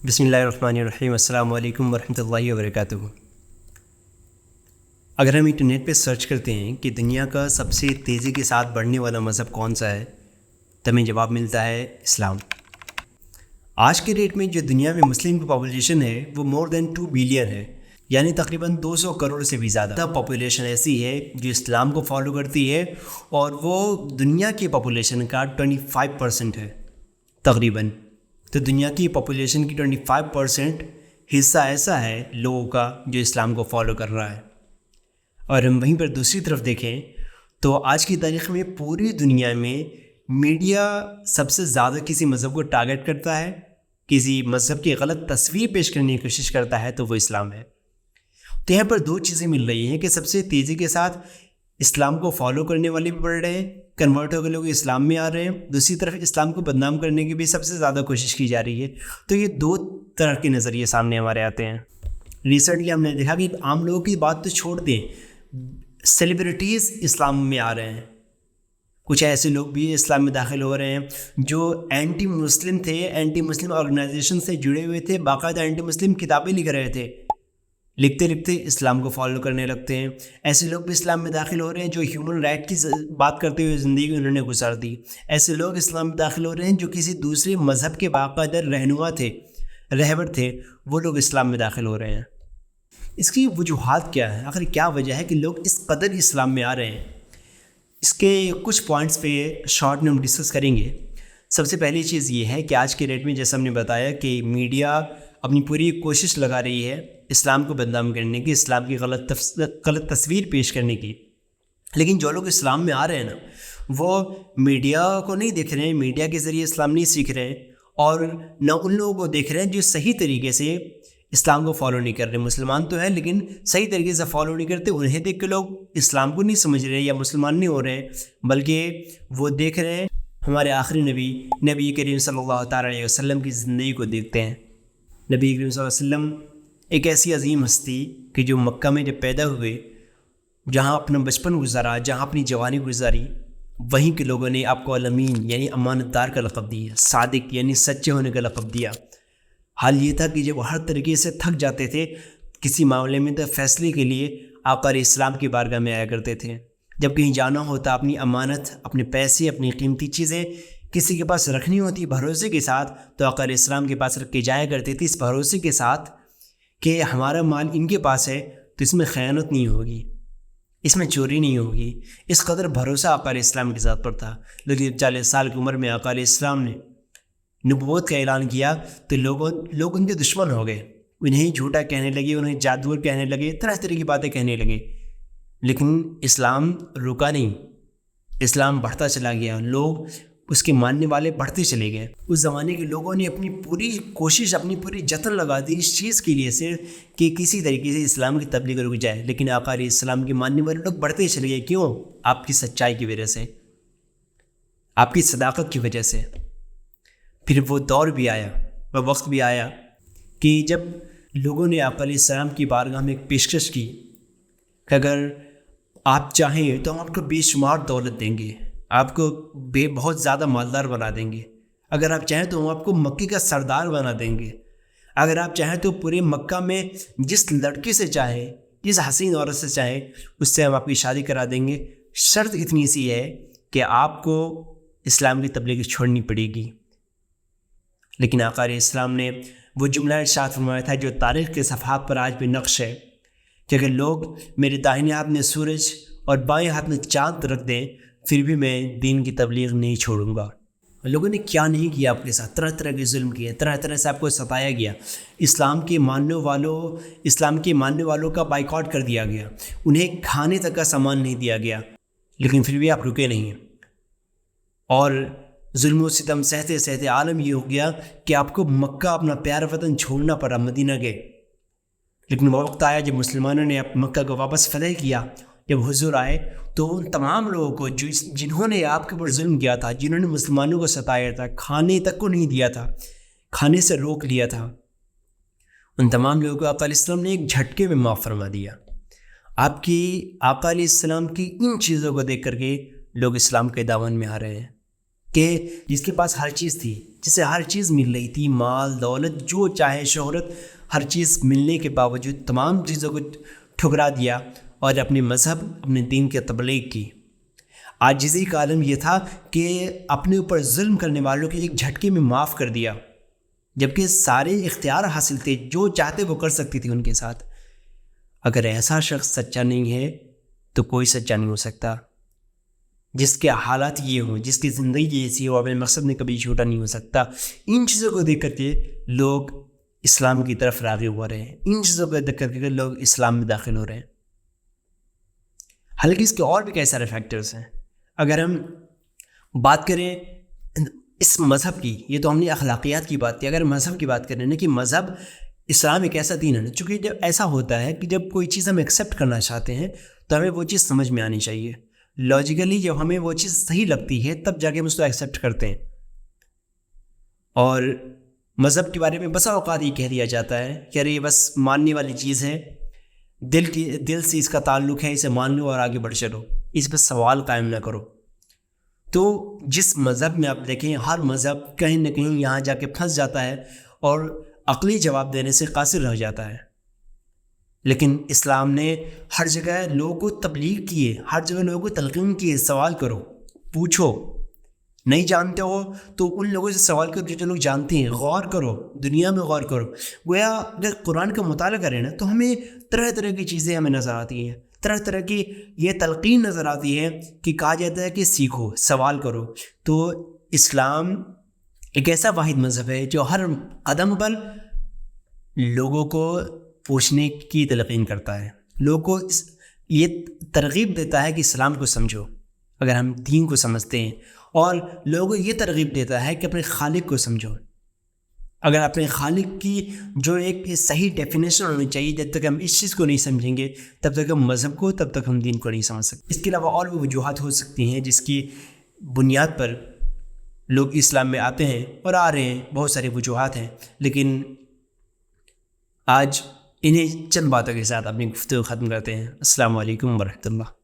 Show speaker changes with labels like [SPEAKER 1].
[SPEAKER 1] بسم اللہ الرحمن الرحیم۔ السلام علیکم ورحمۃ اللہ وبرکاتہ۔ اگر ہم انٹرنیٹ پہ سرچ کرتے ہیں کہ دنیا کا سب سے تیزی کے ساتھ بڑھنے والا مذہب کون سا ہے تو ہمیں جواب ملتا ہے اسلام۔ آج کے ڈیٹ میں جو دنیا میں مسلم کی پاپولیشن ہے وہ مور دین 2 بلین ہے، یعنی تقریباً 200 کروڑ سے بھی زیادہ پاپولیشن ایسی ہے جو اسلام کو فالو کرتی ہے، اور وہ دنیا کی پاپولیشن کا 25% ہے تقریباً۔ تو دنیا کی پاپولیشن کی 25% حصہ ایسا ہے لوگوں کا جو اسلام کو فالو کر رہا ہے۔ اور ہم وہیں پر دوسری طرف دیکھیں تو آج کی تاریخ میں پوری دنیا میں میڈیا سب سے زیادہ کسی مذہب کو ٹارگٹ کرتا ہے، کسی مذہب کی غلط تصویر پیش کرنے کی کوشش کرتا ہے تو وہ اسلام ہے۔ تو یہاں پر 2 چیزیں مل رہی ہیں کہ سب سے تیزی کے ساتھ اسلام کو فالو کرنے والے بھی بڑھ رہے ہیں، کنورٹ ہو کے لوگ اسلام میں آ رہے ہیں، دوسری طرف اسلام کو بدنام کرنے کی بھی سب سے زیادہ کوشش کی جا رہی ہے۔ تو یہ 2 طرح کے نظریے سامنے ہمارے آتے ہیں۔ ریسنٹلی ہم نے دیکھا کہ عام لوگوں کی بات تو چھوڑ دیں، سیلیبریٹیز اسلام میں آ رہے ہیں، کچھ ایسے لوگ بھی اسلام میں داخل ہو رہے ہیں جو اینٹی مسلم تھے، اینٹی مسلم آرگنائزیشن سے جڑے ہوئے تھے، باقاعدہ اینٹی مسلم کتابیں لکھ رہے تھے، لکھتے لکھتے اسلام کو فالو کرنے لگتے ہیں۔ ایسے لوگ بھی اسلام میں داخل ہو رہے ہیں جو ہیومن رائٹ کی بات کرتے ہوئے زندگی انہوں نے گزار دی۔ ایسے لوگ اسلام میں داخل ہو رہے ہیں جو کسی دوسرے مذہب کے باقاعدہ رہنما تھے، رہبر تھے، وہ لوگ اسلام میں داخل ہو رہے ہیں۔ اس کی وجوہات کیا ہیں؟ آخر کیا وجہ ہے کہ لوگ اس قدر اسلام میں آ رہے ہیں؟ اس کے کچھ پوائنٹس پہ شارٹ میں ہم ڈسکس کریں گے۔ سب سے پہلی چیز یہ ہے کہ آج کے ڈیٹ میں جیسا ہم نے بتایا کہ میڈیا اپنی پوری کوشش لگا رہی ہے اسلام کو بدنام کرنے کی، اسلام کی غلط تصویر پیش کرنے کی۔ لیکن جو لوگ اسلام میں آ رہے ہیں نا، وہ میڈیا کو نہیں دیکھ رہے ہیں، میڈیا کے ذریعے اسلام نہیں سیکھ رہے ہیں، اور نہ ان لوگوں کو دیکھ رہے ہیں جو صحیح طریقے سے اسلام کو فالو نہیں کر رہے۔ مسلمان تو ہیں لیکن صحیح طریقے سے فالو نہیں کرتے، انہیں دیکھ کے لوگ اسلام کو نہیں سمجھ رہے یا مسلمان نہیں ہو رہے، بلکہ وہ دیکھ رہے ہیں ہمارے آخری نبی کریم صلی اللہ تعالیٰ علیہ وسلم کی زندگی کو دیکھتے ہیں۔ نبی کریم صلی اللہ علیہ وسلم ایک ایسی عظیم ہستی کہ جو مکہ میں جب پیدا ہوئے، جہاں اپنا بچپن گزارا، جہاں اپنی جوانی گزاری، وہیں کے لوگوں نے آپ کو الامین یعنی امانت دار کا لقب دیا، صادق یعنی سچے ہونے کا لقب دیا۔ حال یہ تھا کہ جب وہ ہر طریقے سے تھک جاتے تھے کسی معاملے میں تو فیصلے کے لیے آقا علیہ السلام کی بارگاہ میں آیا کرتے تھے۔ جب کہیں جانا ہوتا، اپنی امانت، اپنے پیسے، اپنی قیمتی چیزیں کسی کے پاس رکھنی ہوتی بھروسے کے ساتھ، تو آقا علیہ السلام کے پاس رکھ کے جایا کرتے تھے، اس بھروسے کے ساتھ کہ ہمارا مال ان کے پاس ہے تو اس میں خیانت نہیں ہوگی، اس میں چوری نہیں ہوگی۔ اس قدر بھروسہ آقا علیہ السلام کی ذات پر تھا۔ لیکن جب 40 سال کی عمر میں آقا علیہ السلام نے نبوت کا اعلان کیا تو لوگ ان کے دشمن ہو گئے، انہیں جھوٹا کہنے لگے، انہیں جادوگر کہنے لگے، طرح طرح کی باتیں کہنے لگے۔ لیکن اسلام رکا نہیں، اسلام بڑھتا چلا گیا، لوگ اس کے ماننے والے بڑھتے چلے گئے۔ اس زمانے کے لوگوں نے اپنی پوری کوشش، اپنی پوری جتن لگا دی اس چیز کے لیے سے کہ کسی طریقے سے اسلام کی تبلیغ رک جائے، لیکن آقا علیہ السلام کے ماننے والے لوگ بڑھتے چلے گئے۔ کیوں؟ آپ کی سچائی کی وجہ سے، آپ کی صداقت کی وجہ سے۔ پھر وہ دور بھی آیا، وہ وقت بھی آیا کہ جب لوگوں نے آقا علیہ السلام کی بارگاہ میں ایک پیشکش کی کہ اگر آپ چاہیں تو ہم آپ کو بے شمار دولت دیں گے، آپ کو بہت زیادہ مالدار بنا دیں گے، اگر آپ چاہیں تو ہم آپ کو مکے کا سردار بنا دیں گے، اگر آپ چاہیں تو پورے مکہ میں جس لڑکے سے چاہیں، جس حسین عورت سے چاہیں، اس سے ہم آپ کی شادی کرا دیں گے، شرط اتنی سی ہے کہ آپ کو اسلام کی تبلیغ چھوڑنی پڑے گی۔ لیکن آقا علیہ السلام نے وہ جملہ ارشاد فرمایا تھا جو تاریخ کے صفحات پر آج بھی نقش ہے کہ اگر لوگ میرے داہنے ہاتھ میں سورج اور بائیں ہاتھ میں چاند رکھ دیں پھر بھی میں دین کی تبلیغ نہیں چھوڑوں گا۔ لوگوں نے کیا نہیں کیا آپ کے ساتھ، طرح طرح کے ظلم کیے، طرح طرح سے آپ کو ستایا گیا، اسلام کے ماننے والوں کا بائیکاٹ کر دیا گیا، انہیں کھانے تک کا سامان نہیں دیا گیا، لیکن پھر بھی آپ رکے نہیں، اور ظلم و ستم سہتے سہتے عالم یہ ہو گیا کہ آپ کو مکہ اپنا پیارا وطن چھوڑنا پڑا، مدینہ گئے۔ لیکن وہ وقت آیا جب مسلمانوں نے مکہ کو واپس فتح کیا، جب حضور آئے تو ان تمام لوگوں کو جنہوں نے آپ کے اوپر ظلم کیا تھا، جنہوں نے مسلمانوں کو ستایا تھا، کھانے تک کو نہیں دیا تھا، کھانے سے روک لیا تھا، ان تمام لوگوں کو آقا علیہ السلام نے ایک جھٹکے میں معاف فرما دیا۔ آپ کی آقا علیہ السلام کی ان چیزوں کو دیکھ کر کے لوگ اسلام کے دامن میں آ رہے ہیں۔ کہ جس کے پاس ہر چیز تھی، جسے ہر چیز مل رہی تھی، مال دولت جو چاہے، شہرت، ہر چیز ملنے کے باوجود تمام چیزوں کو ٹھکرا دیا اور اپنے مذہب، اپنے دین کی تبلیغ کی۔ عاجزی کا عالم یہ تھا کہ اپنے اوپر ظلم کرنے والوں کے ایک جھٹکے میں معاف کر دیا، جبکہ سارے اختیار حاصل تھے، جو چاہتے وہ کر سکتی تھی ان کے ساتھ۔ اگر ایسا شخص سچا نہیں ہے تو کوئی سچا نہیں ہو سکتا۔ جس کے حالات یہ ہوں، جس کی زندگی ایسی ہو، اپنے مقصد میں کبھی جھوٹا نہیں ہو سکتا۔ ان چیزوں کو دیکھ کر کے لوگ اسلام کی طرف راغب ہو رہے ہیں، ان چیزوں کو دیکھ کر کے لوگ اسلام میں داخل ہو رہے ہیں۔ حالانکہ اس کے اور بھی کئی سارے فیکٹرز ہیں۔ اگر ہم بات کریں اس مذہب کی، یہ تو ہم نے اخلاقیات کی بات کی، اگر مذہب کی بات کریں نا کہ مذہب اسلام ایک ایسا دین ہے نا، چونکہ جب ایسا ہوتا ہے کہ جب کوئی چیز ہم ایکسیپٹ کرنا چاہتے ہیں تو ہمیں وہ چیز سمجھ میں آنی چاہیے۔ لاجیکلی جب ہمیں وہ چیز صحیح لگتی ہے تب جا کے ہم اس کو ایکسیپٹ کرتے ہیں۔ اور مذہب کے بارے میں بسا اوقات یہ کہہ دیا جاتا ہے کہ ارے یہ بس ماننے والی چیز ہے، دل سے اس کا تعلق ہے، اسے مان لو اور آگے بڑھ چلو، اس پہ سوال قائم نہ کرو۔ تو جس مذہب میں آپ دیکھیں، ہر مذہب کہیں نہ کہیں یہاں جا کے پھنس جاتا ہے اور عقلی جواب دینے سے قاصر رہ جاتا ہے۔ لیکن اسلام نے ہر جگہ لوگوں کو تبلیغ کیے، ہر جگہ لوگوں کو تلقین کیے، سوال کرو، پوچھو، نہیں جانتے ہو تو ان لوگوں سے سوال کرو جو لوگ جانتے ہیں، غور کرو، دنیا میں غور کرو۔ گویا اگر قرآن کا مطالعہ کریں نا تو ہمیں طرح طرح کی چیزیں ہمیں نظر آتی ہیں، طرح طرح کی یہ تلقین نظر آتی ہے کہ کہا جاتا ہے کہ سیکھو، سوال کرو۔ تو اسلام ایک ایسا واحد مذہب ہے جو ہر قدم پر لوگوں کو پوچھنے کی تلقین کرتا ہے، لوگوں کو یہ ترغیب دیتا ہے کہ اسلام کو سمجھو اگر ہم دین کو سمجھتے ہیں، اور لوگوں کو یہ ترغیب دیتا ہے کہ اپنے خالق کو سمجھو۔ اگر اپنے خالق کی جو ایک صحیح ڈیفینیشن ہونی چاہیے، جب تک ہم اس چیز کو نہیں سمجھیں گے تب تک ہم مذہب کو، تب تک ہم دین کو نہیں سمجھ سکتے۔ اس کے علاوہ اور بھی وجوہات ہو سکتی ہیں جس کی بنیاد پر لوگ اسلام میں آتے ہیں اور آ رہے ہیں، بہت ساری وجوہات ہیں، لیکن آج انہیں چند باتوں کے ساتھ اپنی گفتگو ختم کرتے ہیں۔ السلام علیکم ورحمۃ اللہ۔